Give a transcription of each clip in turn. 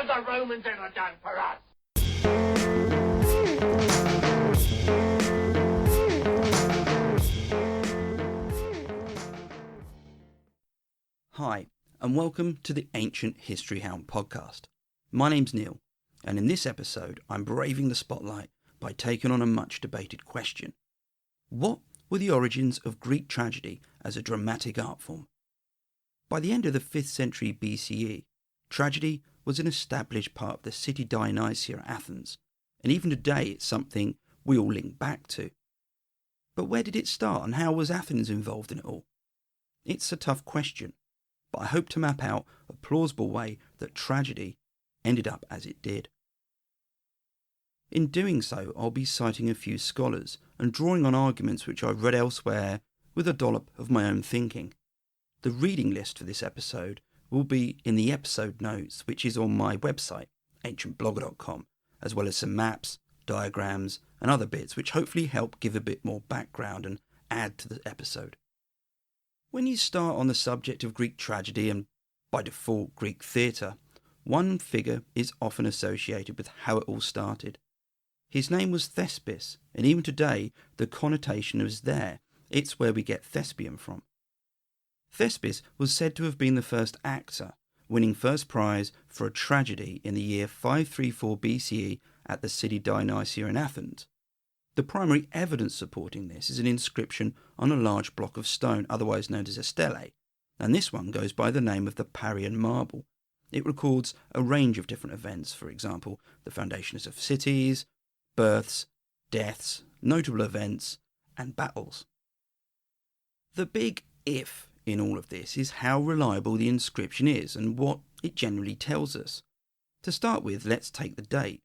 have the Romans ever done for us? Hi, and welcome to the Ancient History Hound podcast. My name's Neil, and in this episode I'm braving the spotlight by taking on a much debated question. What were the origins of Greek tragedy as a dramatic art form? By the end of the 5th century BCE, tragedy was an established part of the City Dionysia at Athens, and even today it's something we all link back to. But where did it start, and how was Athens involved in it all? It's a tough question, but I hope to map out a plausible way that tragedy ended up as it did. In doing so, I'll be citing a few scholars and drawing on arguments which I've read elsewhere with a dollop of my own thinking. The reading list for this episode will be in the episode notes, which is on my website, ancientblogger.com, as well as some maps, diagrams, and other bits which hopefully help give a bit more background and add to the episode. When you start on the subject of Greek tragedy and, by default, Greek theatre, one figure is often associated with how it all started. His name was Thespis, and even today the connotation is there. It's where we get thespian from. Thespis was said to have been the first actor, winning first prize for a tragedy in the year 534 BCE at the City Dionysia in Athens. The primary evidence supporting this is an inscription on a large block of stone, otherwise known as a stele, and this one goes by the name of the Parian marble. It records a range of different events, for example, the foundations of cities, births, deaths, notable events, and battles. The big if in all of this is how reliable the inscription is and what it generally tells us. To start with, let's take the date.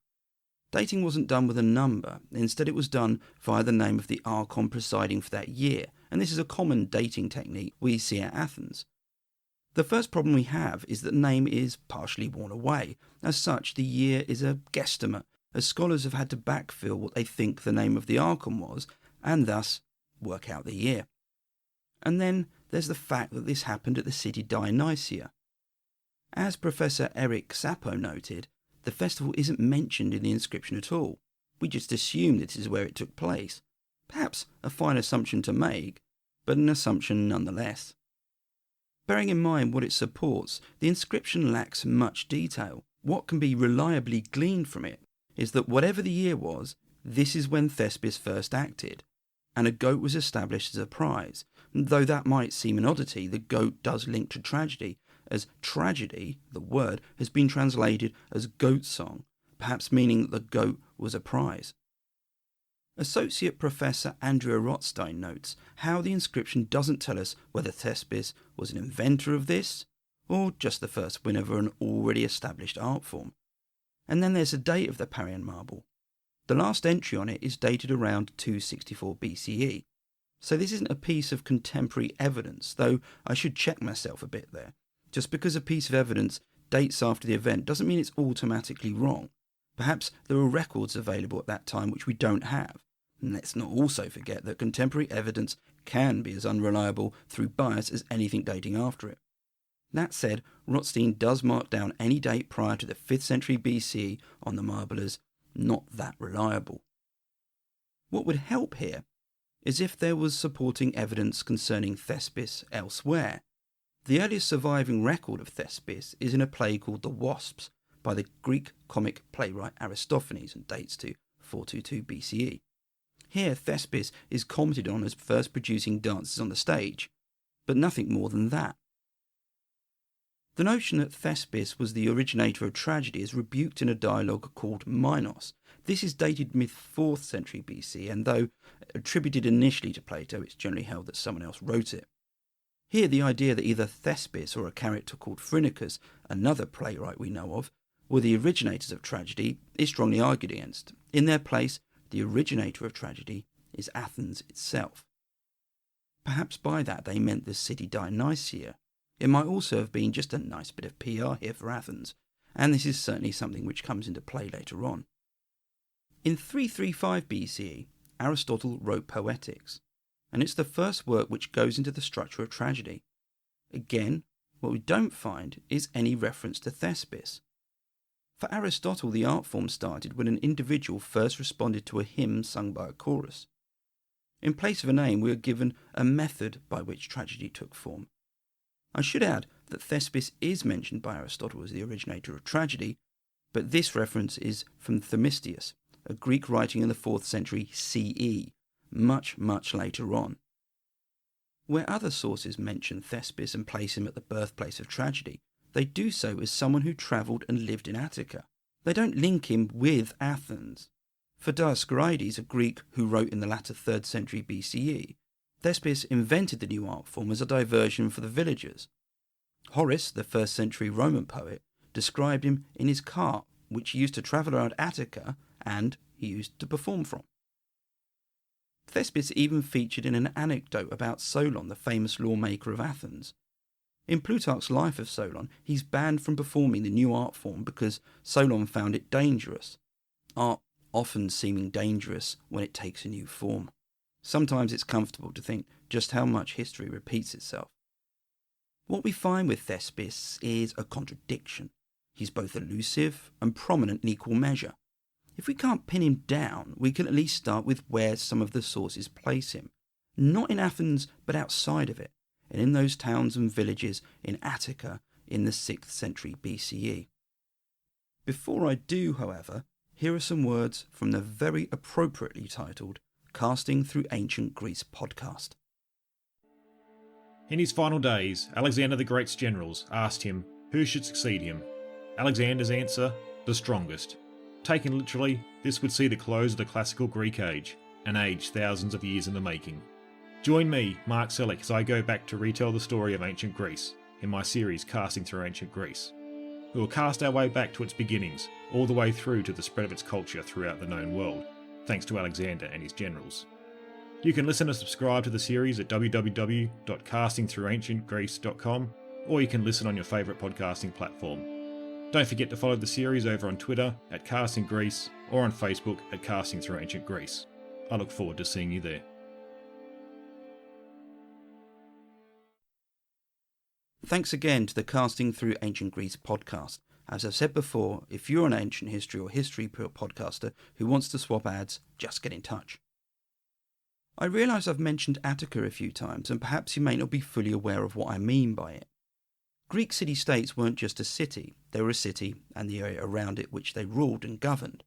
Dating wasn't done with a number, instead it was done via the name of the archon presiding for that year, and this is a common dating technique we see at Athens. The first problem we have is that the name is partially worn away. As such, the year is a guesstimate, as scholars have had to backfill what they think the name of the archon was, and thus work out the year. And then there's the fact that this happened at the City Dionysia. As Professor Eric Sappo noted, the festival isn't mentioned in the inscription at all. We just assume this is where it took place. Perhaps a fine assumption to make, but an assumption nonetheless. Bearing in mind what it supports, the inscription lacks much detail. What can be reliably gleaned from it is that whatever the year was, this is when Thespis first acted, and a goat was established as a prize. Though that might seem an oddity, the goat does link to tragedy, as tragedy, the word, has been translated as goat song, perhaps meaning that the goat was a prize. Associate Professor Andrea Rothstein notes how the inscription doesn't tell us whether Thespis was an inventor of this, or just the first winner of an already established art form. And then there's the date of the Parian marble. The last entry on it is dated around 264 BCE, so this isn't a piece of contemporary evidence, though I should check myself a bit there. Just because a piece of evidence dates after the event doesn't mean it's automatically wrong. Perhaps there were records available at that time which we don't have. And let's not also forget that contemporary evidence can be as unreliable through bias as anything dating after it. That said, Rothstein does mark down any date prior to the 5th century BCE on the marble as not that reliable. What would help here is if there was supporting evidence concerning Thespis elsewhere. The earliest surviving record of Thespis is in a play called The Wasps by the Greek comic playwright Aristophanes and dates to 422 BCE. Here Thespis is commented on as first producing dances on the stage, but nothing more than that. The notion that Thespis was the originator of tragedy is rebuked in a dialogue called Minos. This is dated mid-4th century BC, and though attributed initially to Plato, it's generally held that someone else wrote it. Here the idea that either Thespis or a character called Phrynichus, another playwright we know of, were the originators of tragedy is strongly argued against. In their place, the originator of tragedy is Athens itself. Perhaps by that they meant the City Dionysia. It might also have been just a nice bit of PR here for Athens, and this is certainly something which comes into play later on. In 335 BCE, Aristotle wrote Poetics, and it's the first work which goes into the structure of tragedy. Again, what we don't find is any reference to Thespis. For Aristotle, the art form started when an individual first responded to a hymn sung by a chorus. In place of a name, we are given a method by which tragedy took form. I should add that Thespis is mentioned by Aristotle as the originator of tragedy, but this reference is from Themistius, a Greek writing in the 4th century CE, much, much later on. Where other sources mention Thespis and place him at the birthplace of tragedy, they do so as someone who travelled and lived in Attica. They don't link him with Athens. For Dioscorides, a Greek who wrote in the latter 3rd century BCE, Thespis invented the new art form as a diversion for the villagers. Horace, the 1st century Roman poet, described him in his cart, which he used to travel around Attica and he used to perform from. Thespis even featured in an anecdote about Solon, the famous lawmaker of Athens. In Plutarch's Life of Solon, he's banned from performing the new art form because Solon found it dangerous. Art often seeming dangerous when it takes a new form. Sometimes it's comfortable to think just how much history repeats itself. What we find with Thespis is a contradiction. He's both elusive and prominent in equal measure. If we can't pin him down, we can at least start with where some of the sources place him. Not in Athens, but outside of it, and in those towns and villages in Attica in the 6th century BCE. Before I do, however, here are some words from the very appropriately titled Casting Through Ancient Greece podcast. In his final days, Alexander the Great's generals asked him who should succeed him. Alexander's answer, the strongest. Taken literally, this would see the close of the classical Greek age, an age thousands of years in the making. Join me, Mark Selleck, as I go back to retell the story of ancient Greece in my series Casting Through Ancient Greece. We will cast our way back to its beginnings, all the way through to the spread of its culture throughout the known world, thanks to Alexander and his generals. You can listen and subscribe to the series at www.castingthroughancientgreece.com, or you can listen on your favourite podcasting platform. Don't forget to follow the series over on Twitter at Casting Greece or on Facebook at Casting Through Ancient Greece. I look forward to seeing you there. Thanks again to the Casting Through Ancient Greece podcast. As I've said before, if you're an ancient history or history podcaster who wants to swap ads, just get in touch. I realise I've mentioned Attica a few times, and perhaps you may not be fully aware of what I mean by it. Greek city-states weren't just a city, they were a city and the area around it which they ruled and governed.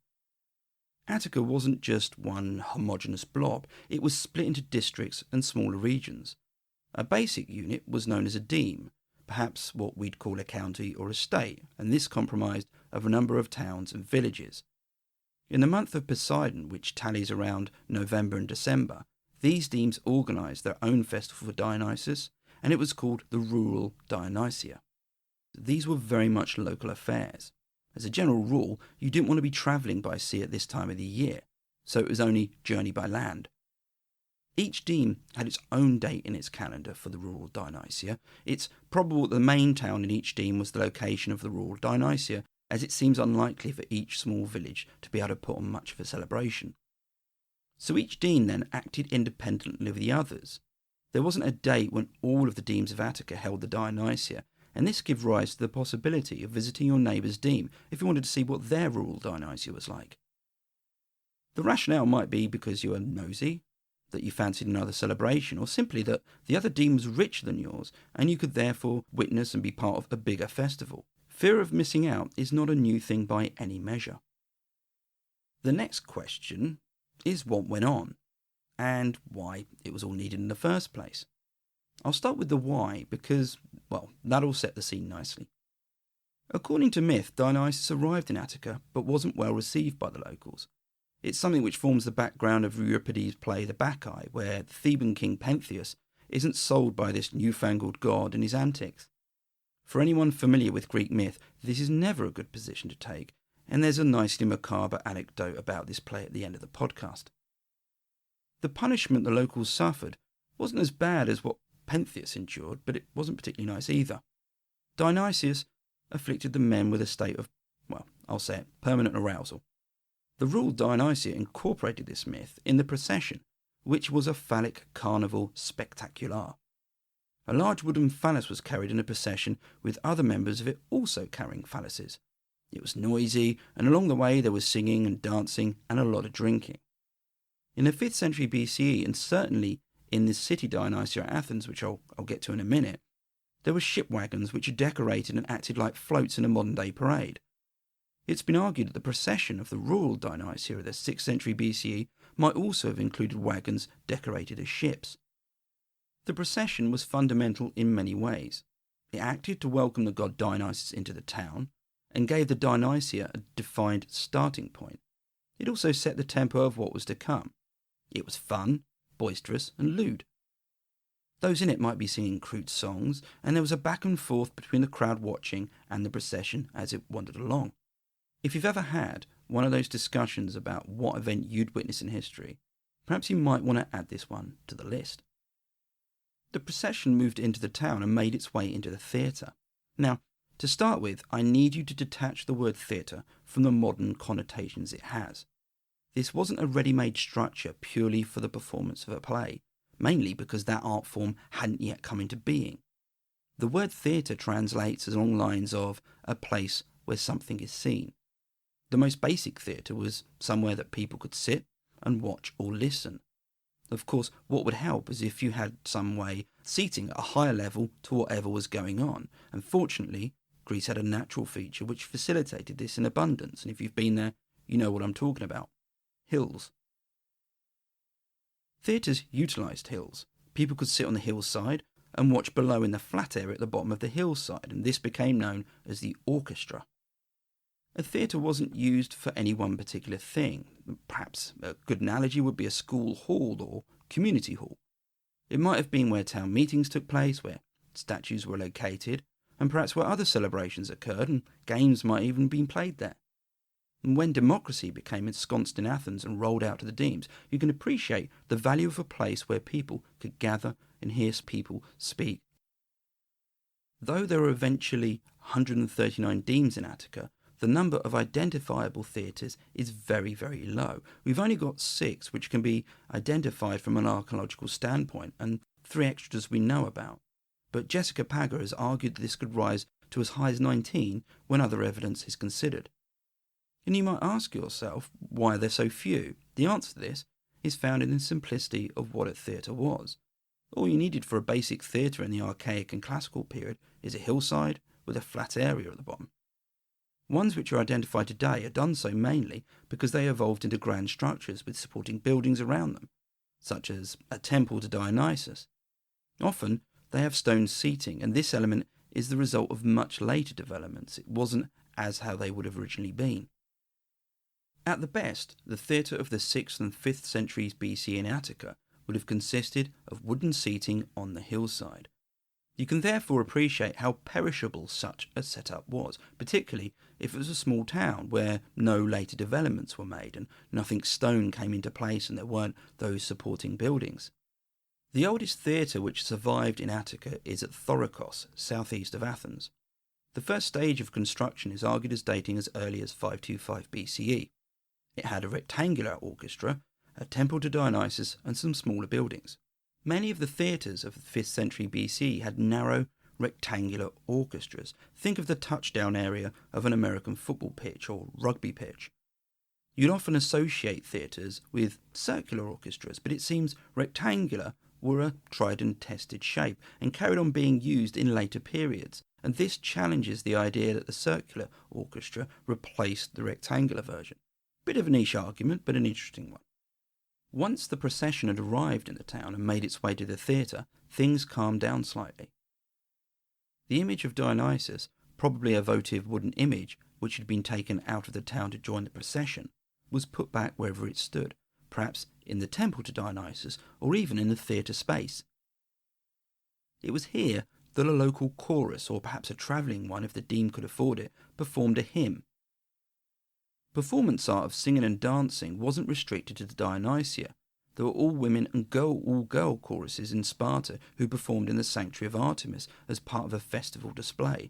Attica wasn't just one homogeneous blob, it was split into districts and smaller regions. A basic unit was known as a deme, perhaps what we'd call a county or a state, and this comprised of a number of towns and villages. In the month of Poseidon, which tallies around November and December, these demes organised their own festival for Dionysus, and it was called the rural Dionysia. These were very much local affairs. As a general rule, you didn't want to be travelling by sea at this time of the year, so it was only journey by land. Each deme had its own date in its calendar for the rural Dionysia. It's probable that the main town in each deme was the location of the rural Dionysia, as it seems unlikely for each small village to be able to put on much of a celebration. So each deme then acted independently of the others. There wasn't a date when all of the demes of Attica held the Dionysia, and this gave rise to the possibility of visiting your neighbour's deme if you wanted to see what their rural Dionysia was like. The rationale might be because you were nosy, that you fancied another celebration, or simply that the other deme was richer than yours, and you could therefore witness and be part of a bigger festival. Fear of missing out is not a new thing by any measure. The next question is what went on, and why it was all needed in the first place. I'll start with the why, because, well, that'll set the scene nicely. According to myth, Dionysus arrived in Attica, but wasn't well received by the locals. It's something which forms the background of Euripides' play The Bacchae, where the Theban king Pentheus isn't sold by this newfangled god and his antics. For anyone familiar with Greek myth, this is never a good position to take, and there's a nicely macabre anecdote about this play at the end of the podcast. The punishment the locals suffered wasn't as bad as what Pentheus endured, but it wasn't particularly nice either. Dionysius afflicted the men with a state of, well, I'll say it, permanent arousal. The rural Dionysia incorporated this myth in the procession, which was a phallic carnival spectacular. A large wooden phallus was carried in a procession with other members of it also carrying phalluses. It was noisy, and along the way there was singing and dancing and a lot of drinking. In the 5th century BCE, and certainly in the City Dionysia at Athens, which I'll get to in a minute, there were ship wagons which are decorated and acted like floats in a modern-day parade. It's been argued that the procession of the rural Dionysia of the 6th century BCE might also have included wagons decorated as ships. The procession was fundamental in many ways. It acted to welcome the god Dionysus into the town, and gave the Dionysia a defined starting point. It also set the tempo of what was to come. It was fun, boisterous, and lewd. Those in it might be singing crude songs, and there was a back and forth between the crowd watching and the procession as it wandered along. If you've ever had one of those discussions about what event you'd witness in history, perhaps you might want to add this one to the list. The procession moved into the town and made its way into the theatre. Now, to start with, I need you to detach the word theatre from the modern connotations it has. This wasn't a ready-made structure purely for the performance of a play, mainly because that art form hadn't yet come into being. The word theatre translates along lines of a place where something is seen. The most basic theatre was somewhere that people could sit and watch or listen. Of course, what would help is if you had some way seating at a higher level to whatever was going on, and fortunately, Greece had a natural feature which facilitated this in abundance, and if you've been there, you know what I'm talking about. Hills. Theatres utilised hills. People could sit on the hillside and watch below in the flat area at the bottom of the hillside, and this became known as the orchestra. A theatre wasn't used for any one particular thing. Perhaps a good analogy would be a school hall or community hall. It might have been where town meetings took place, where statues were located, and perhaps where other celebrations occurred, and games might even have been played there. And when democracy became ensconced in Athens and rolled out to the demes, you can appreciate the value of a place where people could gather and hear people speak. Though there were eventually 139 demes in Attica, the number of identifiable theatres is very, very low. We've only got 6 which can be identified from an archaeological standpoint, and 3 extras we know about. But Jessica Pagger has argued that this could rise to as high as 19 when other evidence is considered. And you might ask yourself, why are there so few? The answer to this is found in the simplicity of what a theatre was. All you needed for a basic theatre in the archaic and classical period is a hillside with a flat area at the bottom. Ones which are identified today are done so mainly because they evolved into grand structures with supporting buildings around them, such as a temple to Dionysus. Often, they have stone seating, and this element is the result of much later developments. It wasn't as how they would have originally been. At the best, the theatre of the 6th and 5th centuries BC in Attica would have consisted of wooden seating on the hillside. You can therefore appreciate how perishable such a setup was, particularly if it was a small town where no later developments were made and nothing stone came into place and there weren't those supporting buildings. The oldest theatre which survived in Attica is at Thorikos, southeast of Athens. The first stage of construction is argued as dating as early as 525 BCE. It had a rectangular orchestra, a temple to Dionysus, and some smaller buildings. Many of the theatres of the 5th century BC had narrow, rectangular orchestras. Think of the touchdown area of an American football pitch or rugby pitch. You'd often associate theatres with circular orchestras, but it seems rectangular were a tried and tested shape and carried on being used in later periods, and this challenges the idea that the circular orchestra replaced the rectangular version. Bit of a niche argument, but an interesting one. Once the procession had arrived in the town and made its way to the theatre, things calmed down slightly. The image of Dionysus, probably a votive wooden image which had been taken out of the town to join the procession, was put back wherever it stood, perhaps in the temple to Dionysus or even in the theatre space. It was here that a local chorus, or perhaps a travelling one if the deme could afford it, performed a hymn. Performance art of singing and dancing wasn't restricted to the Dionysia. There were all women and all-girl choruses in Sparta who performed in the sanctuary of Artemis as part of a festival display.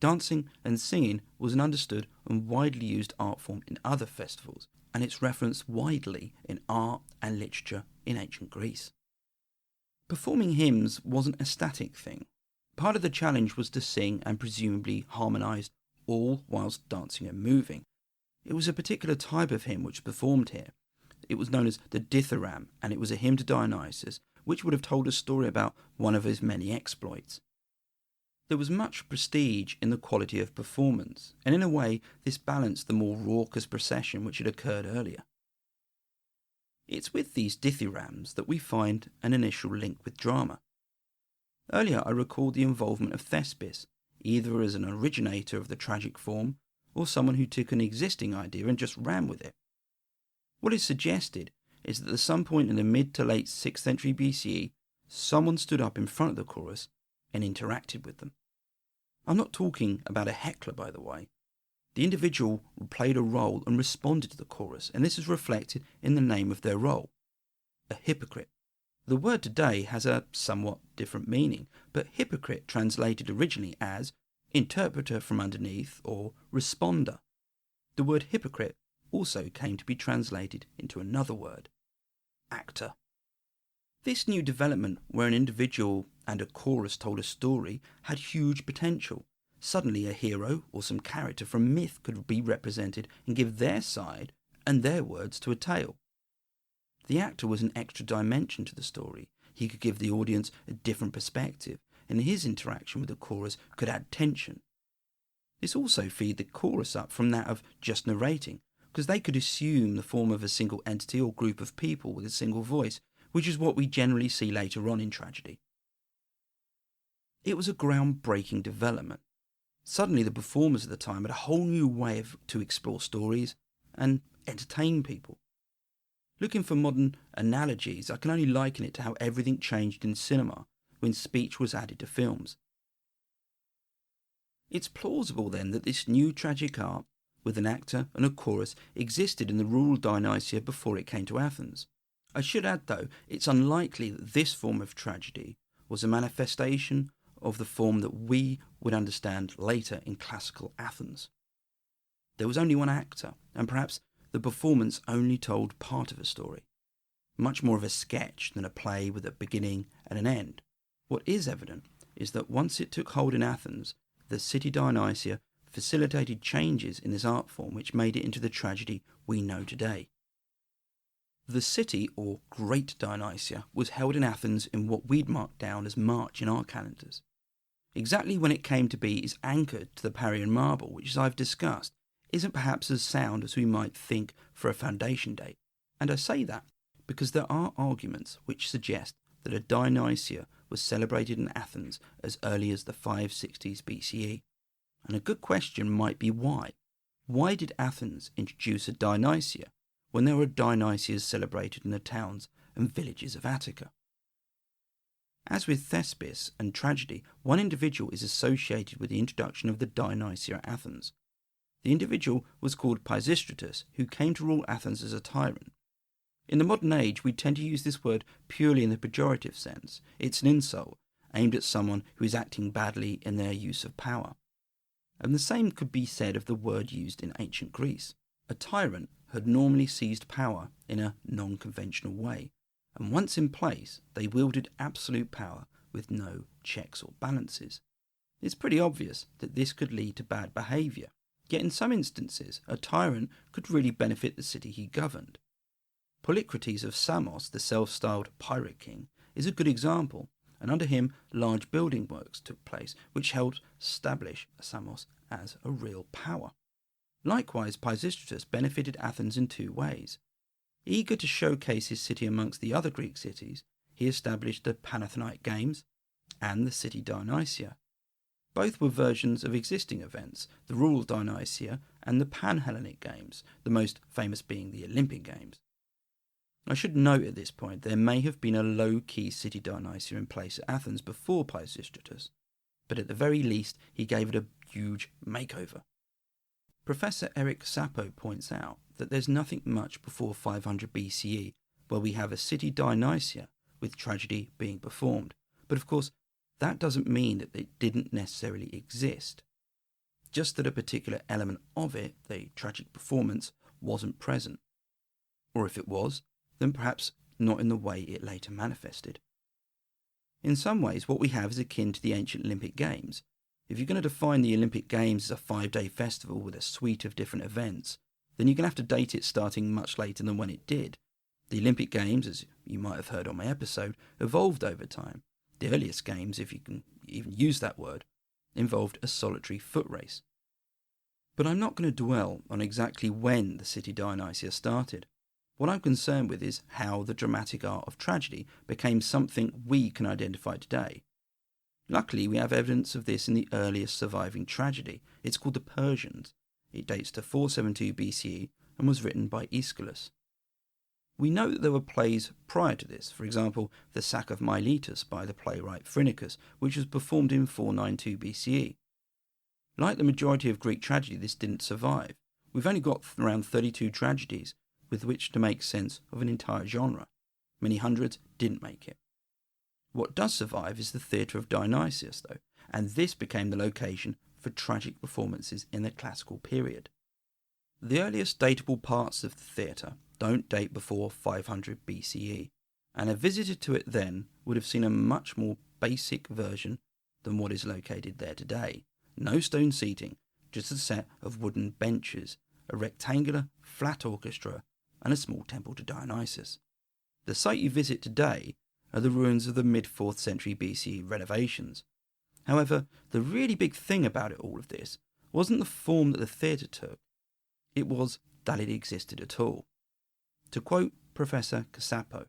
Dancing and singing was an understood and widely used art form in other festivals, and it's referenced widely in art and literature in ancient Greece. Performing hymns wasn't a static thing. Part of the challenge was to sing and presumably harmonise all whilst dancing and moving. It was a particular type of hymn which was performed here. It was known as the dithyramb, and it was a hymn to Dionysus, which would have told a story about one of his many exploits. There was much prestige in the quality of performance, and in a way this balanced the more raucous procession which had occurred earlier. It's with these dithyrambs that we find an initial link with drama. Earlier I recalled the involvement of Thespis, either as an originator of the tragic form, or someone who took an existing idea and just ran with it. What is suggested is that at some point in the mid to late 6th century BCE, someone stood up in front of the chorus and interacted with them. I'm not talking about a heckler, by the way. The individual played a role and responded to the chorus, and this is reflected in the name of their role, a hypocrite. The word today has a somewhat different meaning, but hypocrite translated originally as interpreter from underneath or responder. The word hypocrite also came to be translated into another word, actor. This new development, where an individual and a chorus told a story, had huge potential. Suddenly a hero or some character from myth could be represented and give their side and their words to a tale. The actor was an extra dimension to the story. He could give the audience a different perspective, and his interaction with the chorus could add tension. This also freed the chorus up from that of just narrating, because they could assume the form of a single entity or group of people with a single voice, which is what we generally see later on in tragedy. It was a groundbreaking development. Suddenly the performers at the time had a whole new way to explore stories and entertain people. Looking for modern analogies, I can only liken it to how everything changed in cinema when speech was added to films. It's plausible then that this new tragic art, with an actor and a chorus, existed in the rural Dionysia before it came to Athens. I should add, though, it's unlikely that this form of tragedy was a manifestation of the form that we would understand later in classical Athens. There was only one actor, and perhaps the performance only told part of a story, much more of a sketch than a play with a beginning and an end. What is evident is that once it took hold in Athens, the City Dionysia facilitated changes in this art form which made it into the tragedy we know today. The city, or Great Dionysia, was held in Athens in what we'd mark down as March in our calendars. Exactly when it came to be is anchored to the Parian marble, which, as I've discussed, isn't perhaps as sound as we might think for a foundation date. And I say that because there are arguments which suggest that a Dionysia was celebrated in Athens as early as the 560s BCE. And a good question might be why. Why did Athens introduce a Dionysia when there were Dionysias celebrated in the towns and villages of Attica? As with Thespis and tragedy, one individual is associated with the introduction of the Dionysia at Athens. The individual was called Pisistratus, who came to rule Athens as a tyrant. In the modern age, we tend to use this word purely in the pejorative sense. It's an insult, aimed at someone who is acting badly in their use of power. And the same could be said of the word used in ancient Greece. A tyrant had normally seized power in a non-conventional way, and once in place, they wielded absolute power with no checks or balances. It's pretty obvious that this could lead to bad behaviour, yet in some instances, a tyrant could really benefit the city he governed. Polycrates of Samos, the self-styled pirate king, is a good example, and under him large building works took place, which helped establish Samos as a real power. Likewise, Pisistratus benefited Athens in two ways. Eager to showcase his city amongst the other Greek cities, he established the Panathenaic Games and the City Dionysia. Both were versions of existing events, the rural Dionysia and the Pan-Hellenic Games, the most famous being the Olympic Games. I should note at this point there may have been a low-key City Dionysia in place at Athens before Pisistratus, but at the very least he gave it a huge makeover. Professor Eric Sappo points out that there's nothing much before 500 BCE where we have a City Dionysia with tragedy being performed, but of course that doesn't mean that it didn't necessarily exist, just that a particular element of it, the tragic performance, wasn't present. Or if it was, then perhaps not in the way it later manifested. In some ways, what we have is akin to the ancient Olympic Games. If you're going to define the Olympic Games as a 5-day festival with a suite of different events, then you're going to have to date it starting much later than when it did. The Olympic Games, as you might have heard on my episode, evolved over time. The earliest games, if you can even use that word, involved a solitary foot race. But I'm not going to dwell on exactly when the City Dionysia started. What I'm concerned with is how the dramatic art of tragedy became something we can identify today. Luckily, we have evidence of this in the earliest surviving tragedy. It's called the Persians. It dates to 472 BCE and was written by Aeschylus. We know that there were plays prior to this, for example, the Sack of Miletus by the playwright Phrynichus, which was performed in 492 BCE. Like the majority of Greek tragedy, this didn't survive. We've only got around 32 tragedies with which to make sense of an entire genre. Many hundreds didn't make it. What does survive is the theatre of Dionysius, though, and this became the location for tragic performances in the classical period. The earliest datable parts of the theatre don't date before 500 BCE, and a visitor to it then would have seen a much more basic version than what is located there today. No stone seating, just a set of wooden benches, a rectangular, flat orchestra, and a small temple to Dionysus. The site you visit today are the ruins of the mid-4th century BCE renovations. However, the really big thing about it all of this wasn't the form that the theatre took, it was that it existed at all. To quote Professor Casapo,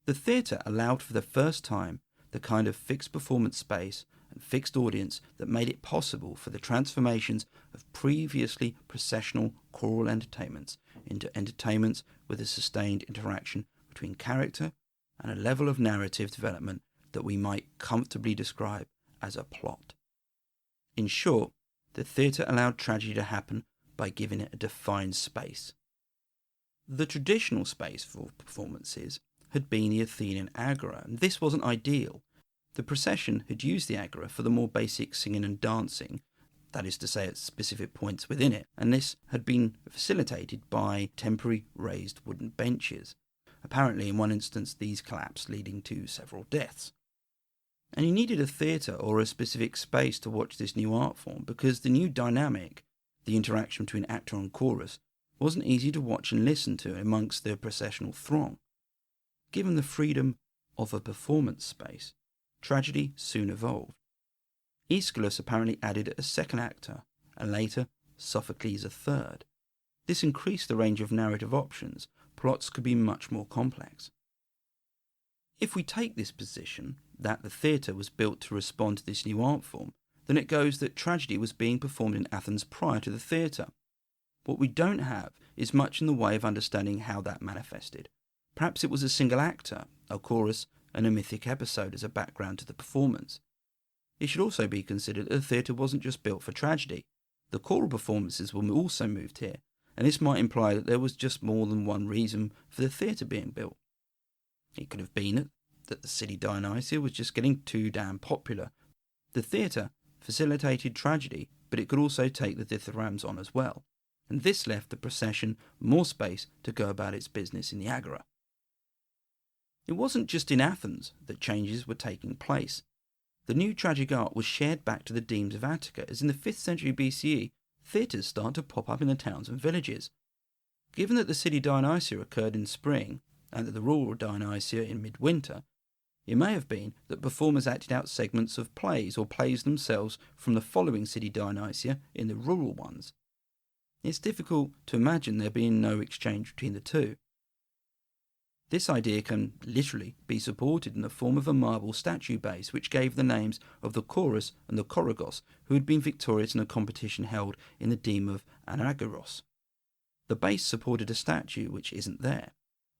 the theatre allowed for the first time the kind of fixed performance space and fixed audience that made it possible for the transformations of previously processional choral entertainments into entertainments with a sustained interaction between character and a level of narrative development that we might comfortably describe as a plot. In short, the theatre allowed tragedy to happen by giving it a defined space. The traditional space for performances had been the Athenian agora, and this wasn't ideal. The procession had used the agora for the more basic singing and dancing, that is to say at specific points within it, and this had been facilitated by temporary raised wooden benches. Apparently, in one instance, these collapsed, leading to several deaths. And you needed a theatre or a specific space to watch this new art form because the new dynamic, the interaction between actor and chorus, wasn't easy to watch and listen to amongst the processional throng. Given the freedom of a performance space, tragedy soon evolved. Aeschylus apparently added a second actor, and later Sophocles a third. This increased the range of narrative options. Plots could be much more complex. If we take this position, that the theatre was built to respond to this new art form, then it goes that tragedy was being performed in Athens prior to the theatre. What we don't have is much in the way of understanding how that manifested. Perhaps it was a single actor, a chorus, and a mythic episode as a background to the performance. It should also be considered that the theatre wasn't just built for tragedy. The choral performances were also moved here, and this might imply that there was just more than one reason for the theatre being built. It could have been that the City Dionysia was just getting too damn popular. The theatre facilitated tragedy, but it could also take the dithyrambs on as well, and this left the procession more space to go about its business in the agora. It wasn't just in Athens that changes were taking place. The new tragic art was shared back to the demes of Attica, as in the 5th century BCE, theatres started to pop up in the towns and villages. Given that the City Dionysia occurred in spring, and that the rural Dionysia in midwinter, it may have been that performers acted out segments of plays or plays themselves from the following City Dionysia in the rural ones. It's difficult to imagine there being no exchange between the two. This idea can literally be supported in the form of a marble statue base which gave the names of the chorus and the choragos who had been victorious in a competition held in the deme of Anagyros. The base supported a statue which isn't there.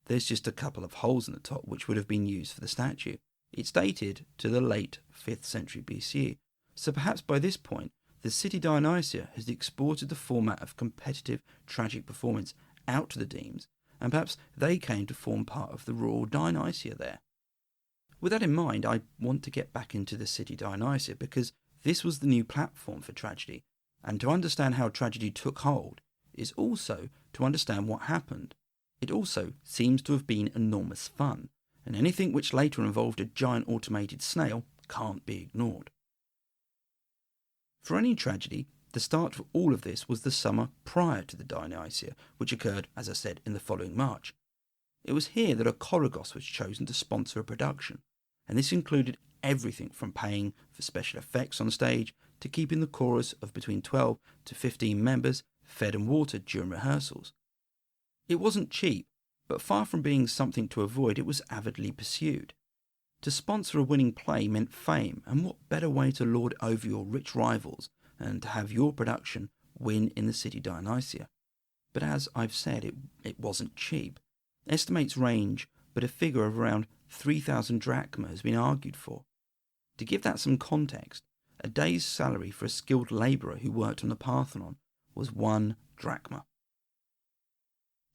There's just a couple of holes in the top which would have been used for the statue. It's dated to the late 5th century BCE, so perhaps by this point the City Dionysia has exported the format of competitive tragic performance out to the demes, and perhaps they came to form part of the rural Dionysia there. With that in mind, I want to get back into the City Dionysia because this was the new platform for tragedy, and to understand how tragedy took hold is also to understand what happened. It also seems to have been enormous fun, and anything which later involved a giant automated snail can't be ignored. For any tragedy, the start for all of this was the summer prior to the Dionysia, which occurred, as I said, in the following March. It was here that a chorogos was chosen to sponsor a production, and this included everything from paying for special effects on stage to keeping the chorus of between 12 to 15 members fed and watered during rehearsals. It wasn't cheap, but far from being something to avoid, it was avidly pursued. To sponsor a winning play meant fame, and what better way to lord over your rich rivals and to have your production win in the City Dionysia. But as I've said, it wasn't cheap. Estimates range, but a figure of around 3,000 drachma has been argued for. To give that some context, a day's salary for a skilled labourer who worked on the Parthenon was 1 drachma.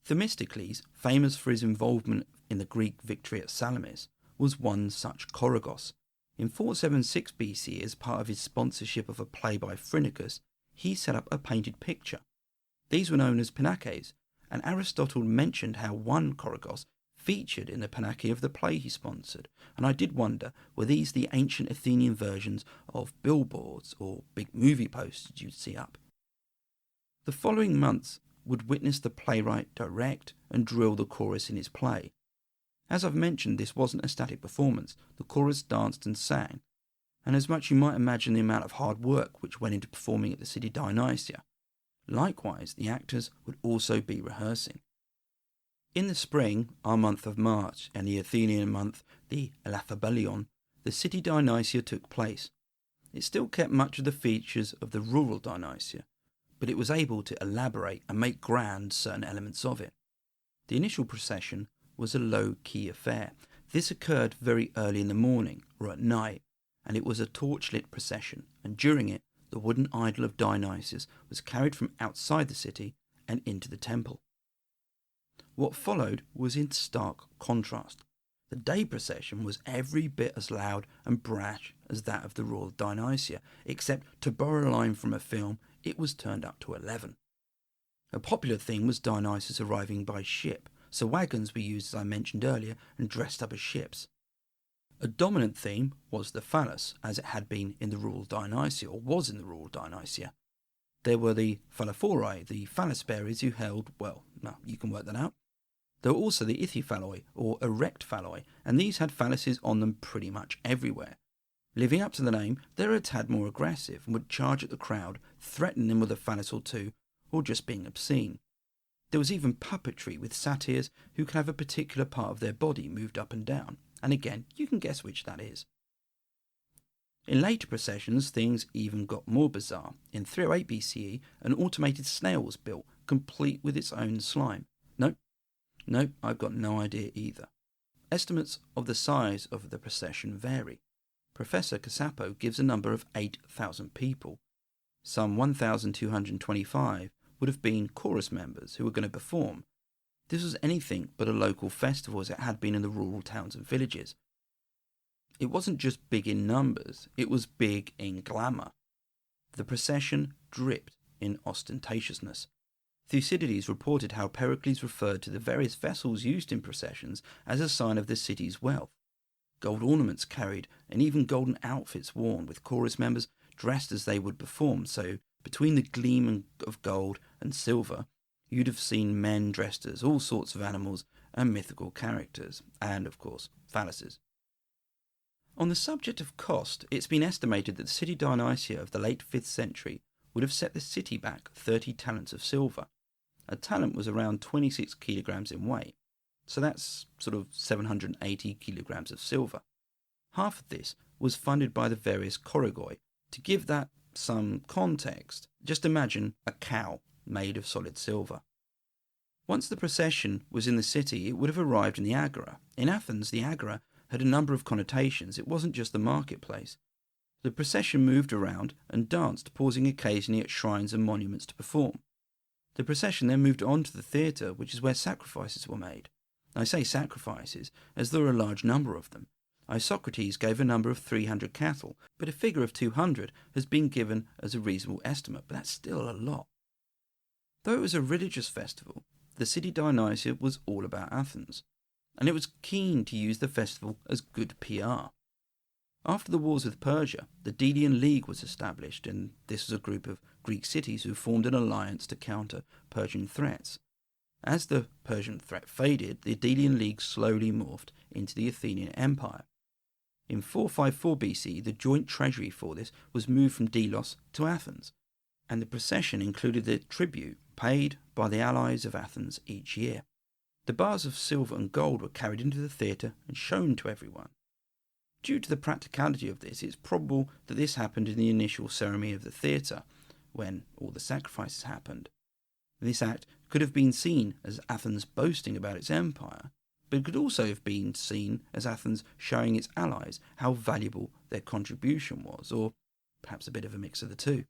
Themistocles, famous for his involvement in the Greek victory at Salamis, was one such chorogos. In 476 BC, as part of his sponsorship of a play by Phrynichus, he set up a painted picture. These were known as pinakes, and Aristotle mentioned how one chorogos featured in the pinake of the play he sponsored, and I did wonder, were these the ancient Athenian versions of billboards or big movie posters you'd see up? The following months would witness the playwright direct and drill the chorus in his play. As I've mentioned, this wasn't a static performance. The chorus danced and sang, and as much you might imagine the amount of hard work which went into performing at the City Dionysia. Likewise, the actors would also be rehearsing. In the spring, our month of March, and the Athenian month, the Elaphebalion, the City Dionysia took place. It still kept much of the features of the rural Dionysia, but it was able to elaborate and make grand certain elements of it. The initial procession was a low-key affair. This occurred very early in the morning, or at night, and it was a torch-lit procession, and during it, the wooden idol of Dionysus was carried from outside the city and into the temple. What followed was in stark contrast. The day procession was every bit as loud and brash as that of the royal Dionysia, except, to borrow a line from a film, it was turned up to 11. A popular theme was Dionysus arriving by ship, so wagons were used, as I mentioned earlier, and dressed up as ships. A dominant theme was the phallus, as it had been in the rural Dionysia, or was in the rural Dionysia. There were the phallophori, the phallus bearers who held, well, no, you can work that out. There were also the ichthyphalloi, or erect phalloi, and these had phalluses on them pretty much everywhere. Living up to the name, they were a tad more aggressive and would charge at the crowd, threaten them with a phallus or two, or just being obscene. There was even puppetry with satyrs who could have a particular part of their body moved up and down, and again, you can guess which that is. In later processions, things even got more bizarre. In 308 BCE, an automated snail was built, complete with its own slime. Nope, I've got no idea either. Estimates of the size of the procession vary. Professor Casapo gives a number of 8,000 people. Some 1,225 would have been chorus members who were going to perform. This was anything but a local festival as it had been in the rural towns and villages. It wasn't just big in numbers, it was big in glamour. The procession dripped in ostentatiousness. Thucydides reported how Pericles referred to the various vessels used in processions as a sign of the city's wealth. Gold ornaments carried, and even golden outfits worn, with chorus members dressed as they would perform, so between the gleam of gold and silver, you'd have seen men dressed as all sorts of animals and mythical characters, and, of course, phalluses. On the subject of cost, it's been estimated that the City Dionysia of the late 5th century would have set the city back 30 talents of silver. A talent was around 26 kilograms in weight, so that's sort of 780 kilograms of silver. Half of this was funded by the various chorogoi. To give that some context, just imagine a cow made of solid silver. Once the procession was in the city, it would have arrived in the agora. In Athens, the agora had a number of connotations. It wasn't just the marketplace. The procession moved around and danced, pausing occasionally at shrines and monuments to perform. The procession then moved on to the theatre, which is where sacrifices were made. I say sacrifices, as there were a large number of them. Isocrates gave a number of 300 cattle, but a figure of 200 has been given as a reasonable estimate, but that's still a lot. Though it was a religious festival, the City Dionysia was all about Athens, and it was keen to use the festival as good PR. After the wars with Persia, the Delian League was established, and this was a group of Greek cities who formed an alliance to counter Persian threats. As the Persian threat faded, the Delian League slowly morphed into the Athenian Empire. In 454 BC, the joint treasury for this was moved from Delos to Athens, and the procession included the tribute paid by the allies of Athens each year. The bars of silver and gold were carried into the theatre and shown to everyone. Due to the practicality of this, it's probable that this happened in the initial ceremony of the theatre, when all the sacrifices happened. This act could have been seen as Athens boasting about its empire, but it could also have been seen as Athens showing its allies how valuable their contribution was, or perhaps a bit of a mix of the two.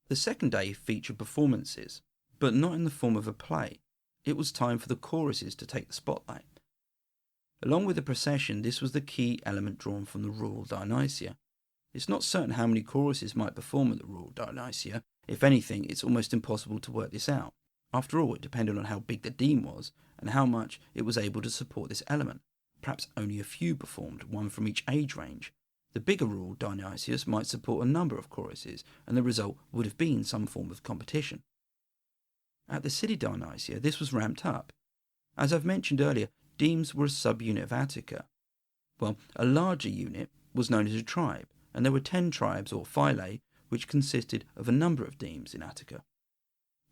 The second day featured performances, but not in the form of a play. It was time for the choruses to take the spotlight. Along with the procession, this was the key element drawn from the rural Dionysia. It's not certain how many choruses might perform at the rural Dionysia. If anything, it's almost impossible to work this out. After all, it depended on how big the deme was and how much it was able to support this element. Perhaps only a few performed, one from each age range. The bigger rural Dionysius might support a number of choruses, and the result would have been some form of competition. At the City Dionysia, this was ramped up. As I've mentioned earlier, demes were a subunit of Attica. Well, a larger unit was known as a tribe, and there were 10 tribes or phylae, which consisted of a number of demes in Attica.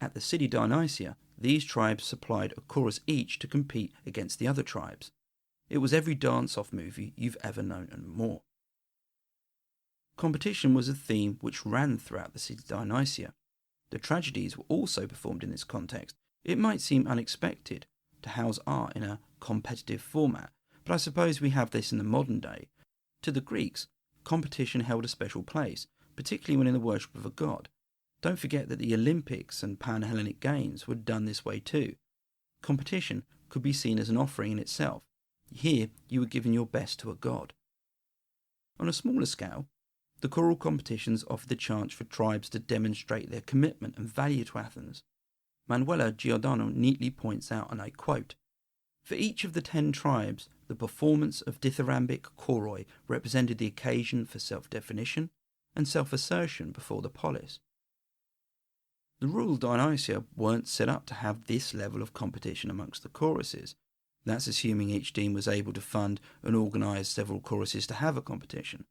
At the City Dionysia, these tribes supplied a chorus each to compete against the other tribes. It was every dance-off movie you've ever known and more. Competition was a theme which ran throughout the City Dionysia. The tragedies were also performed in this context. It might seem unexpected to house art in a competitive format, but I suppose we have this in the modern day. To the Greeks, competition held a special place, particularly when in the worship of a god. Don't forget that the Olympics and Pan-Hellenic Games were done this way too. Competition could be seen as an offering in itself. Here you were giving your best to a god. On a smaller scale, the choral competitions offered the chance for tribes to demonstrate their commitment and value to Athens. Manuela Giordano neatly points out, and I quote, "For each of the 10 tribes, the performance of dithyrambic choroi represented the occasion for self-definition and self-assertion before the polis." The rural Dionysia weren't set up to have this level of competition amongst the choruses. That's assuming each deme was able to fund and organise several choruses to have a competition.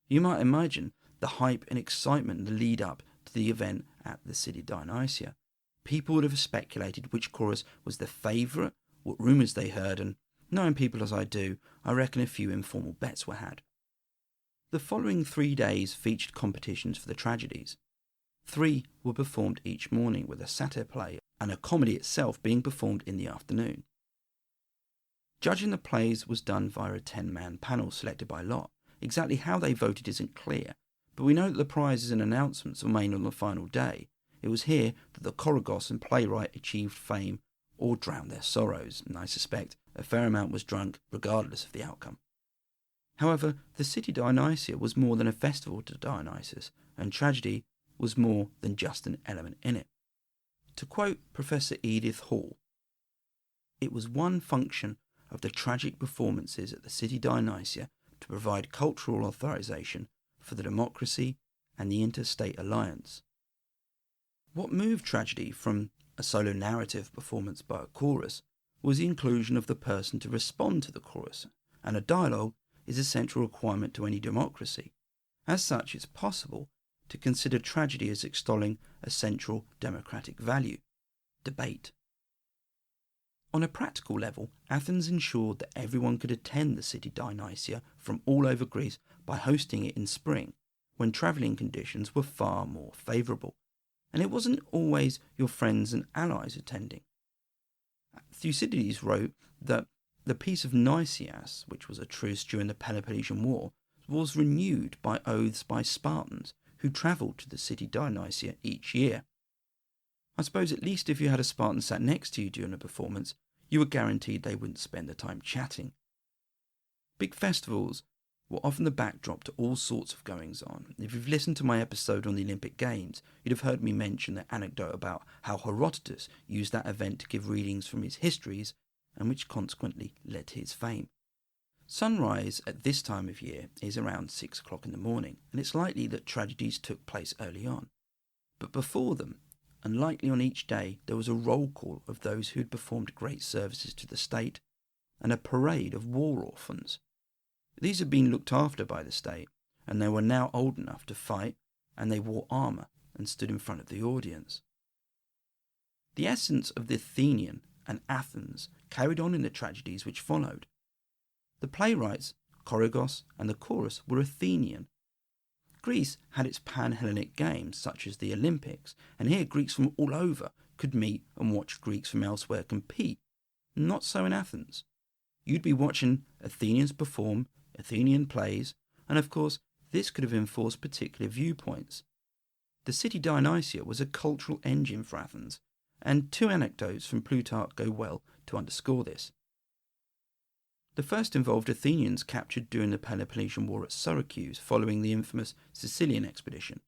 You might imagine the hype and excitement in the lead-up to the event at the City Dionysia. People would have speculated which chorus was their favourite, what rumours they heard, and knowing people as I do, I reckon a few informal bets were had. The following 3 days featured competitions for the tragedies. 3 were performed each morning, with a satyr play and a comedy itself being performed in the afternoon. Judging the plays was done via a 10-man panel selected by lot. Exactly how they voted isn't clear, but we know that the prizes and announcements were made on the final day. It was here that the choragos and playwright achieved fame or drowned their sorrows, and I suspect a fair amount was drunk regardless of the outcome. However, the City Dionysia was more than a festival to Dionysus, and tragedy was more than just an element in it. To quote Professor Edith Hall, "It was one function of the tragic performances at the City Dionysia to provide cultural authorization for the democracy and the interstate alliance." What moved tragedy from a solo narrative performance by a chorus was the inclusion of the person to respond to the chorus, and a dialogue is a central requirement to any democracy. As such, it's possible to consider tragedy as extolling a central democratic value: debate. On a practical level, Athens ensured that everyone could attend the City Dionysia from all over Greece by hosting it in spring, when travelling conditions were far more favourable, and it wasn't always your friends and allies attending. Thucydides wrote that the Peace of Nicias, which was a truce during the Peloponnesian War, was renewed by oaths by Spartans who travelled to the City Dionysia each year. I suppose at least if you had a Spartan sat next to you during a performance, you were guaranteed they wouldn't spend the time chatting. Big festivals were often the backdrop to all sorts of goings-on. If you've listened to my episode on the Olympic Games, you'd have heard me mention the anecdote about how Herodotus used that event to give readings from his histories, and which consequently led to his fame. Sunrise at this time of year is around 6 o'clock in the morning, and it's likely that tragedies took place early on. But before them, and likely on each day, there was a roll call of those who had performed great services to the state, and a parade of war orphans. These had been looked after by the state, and they were now old enough to fight, and they wore armour and stood in front of the audience. The essence of the Athenian and Athens carried on in the tragedies which followed. The playwrights, Chorogos and the chorus, were Athenian. Greece had its pan-Hellenic games, such as the Olympics, and here Greeks from all over could meet and watch Greeks from elsewhere compete. Not so in Athens. You'd be watching Athenians perform Athenian plays, and of course this could have enforced particular viewpoints. The City Dionysia was a cultural engine for Athens, and 2 anecdotes from Plutarch go well to underscore this. The first involved Athenians captured during the Peloponnesian War at Syracuse following the infamous Sicilian expedition.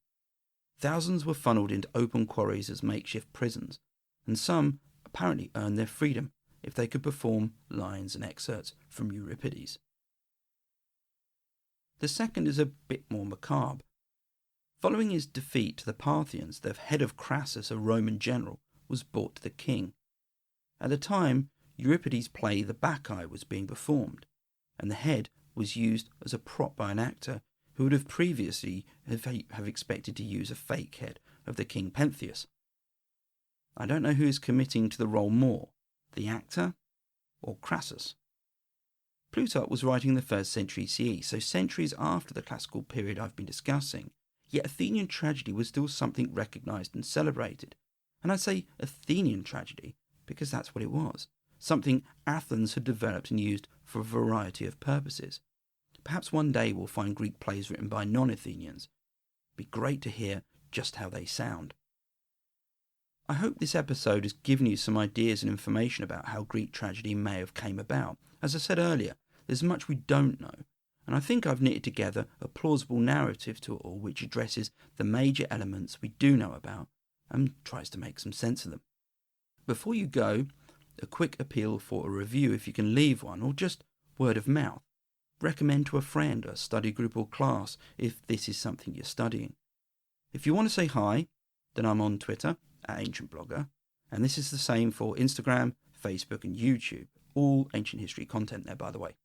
Thousands were funneled into open quarries as makeshift prisons, and some apparently earned their freedom if they could perform lines and excerpts from Euripides. The second is a bit more macabre. Following his defeat to the Parthians, the head of Crassus, a Roman general, was brought to the king. At the time, Euripides' play The Bacchae was being performed, and the head was used as a prop by an actor who would have previously have expected to use a fake head of the king Pentheus. I don't know who is committing to the role more, the actor or Crassus. Plutarch was writing the 1st century CE, so centuries after the classical period I've been discussing, yet Athenian tragedy was still something recognised and celebrated. And I say Athenian tragedy because that's what it was. Something Athens had developed and used for a variety of purposes. Perhaps one day we'll find Greek plays written by non-Athenians. It'd be great to hear just how they sound. I hope this episode has given you some ideas and information about how Greek tragedy may have came about. As I said earlier, there's much we don't know, and I think I've knitted together a plausible narrative to it all which addresses the major elements we do know about and tries to make some sense of them. Before you go, a quick appeal for a review if you can leave one, or just word of mouth. Recommend to a friend, a study group or class if this is something you're studying. If you want to say hi, then I'm on Twitter @AncientBlogger, and this is the same for Instagram, Facebook and YouTube. All ancient history content there, by the way.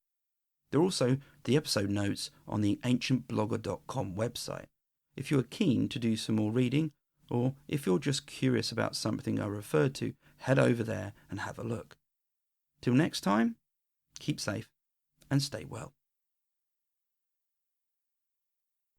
There are also the episode notes on the ancientblogger.com website. If you are keen to do some more reading, or if you're just curious about something I referred to, head over there and have a look. Till next time, keep safe and stay well.